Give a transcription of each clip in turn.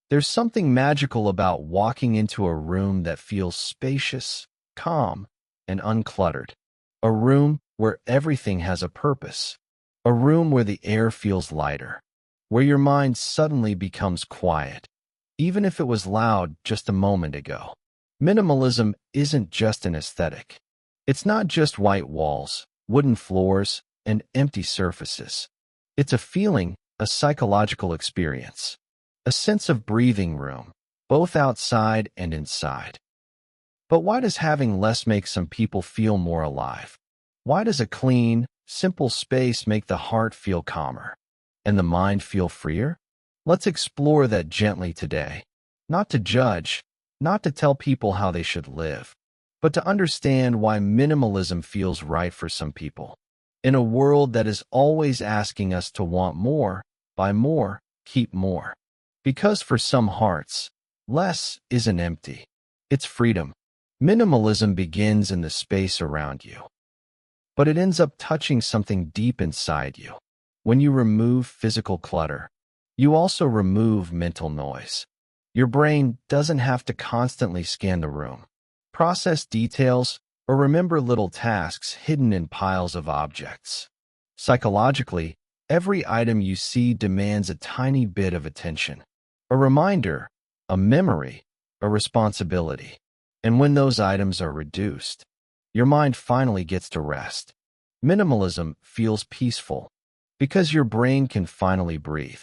There's something magical about walking into a room that feels spacious, calm, and uncluttered. A room where everything has a purpose. A room where the air feels lighter, where your mind suddenly becomes quiet, even if it was loud just a moment ago. Minimalism isn't just an aesthetic. It's not just white walls, wooden floors, and empty surfaces. It's a feeling, a psychological experience, a sense of breathing room, both outside and inside. But why does having less make some people feel more alive? Why does a clean, simple space make the heart feel calmer and the mind feel freer? Let's explore that gently today. Not to judge, not to tell people how they should live, but to understand why minimalism feels right for some people. In a world that is always asking us to want more, buy more, keep more. Because for some hearts, less isn't empty. It's freedom. Minimalism begins in the space around you, but it ends up touching something deep inside you. When you remove physical clutter, you also remove mental noise. Your brain doesn't have to constantly scan the room, process details, or remember little tasks hidden in piles of objects. Psychologically, every item you see demands a tiny bit of attention, a reminder, a memory, a responsibility. And when those items are reduced, your mind finally gets to rest. Minimalism feels peaceful because your brain can finally breathe.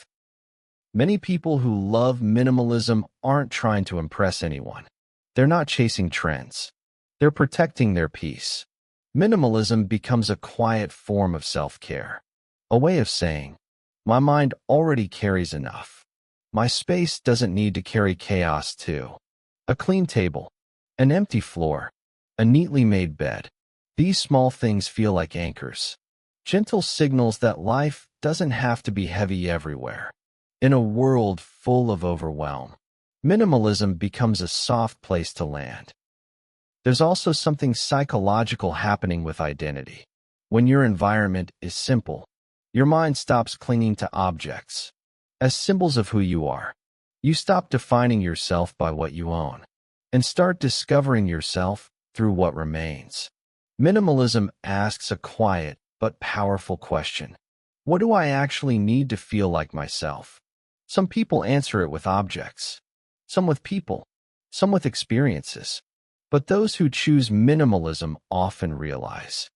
Many people who love minimalism aren't trying to impress anyone. They're not chasing trends. They're protecting their peace. Minimalism becomes a quiet form of self-care, a way of saying, my mind already carries enough. My space doesn't need to carry chaos too. A clean table, an empty floor, a neatly made bed. These small things feel like anchors, gentle signals that life doesn't have to be heavy everywhere. In a world full of overwhelm, minimalism becomes a soft place to land. There's also something psychological happening with identity. When your environment is simple, your mind stops clinging to objects as symbols of who you are. You stop defining yourself by what you own and start discovering yourself through what remains. Minimalism asks a quiet but powerful question. What do I actually need to feel like myself? Some people answer it with objects, some with people, some with experiences. But those who choose minimalism often realize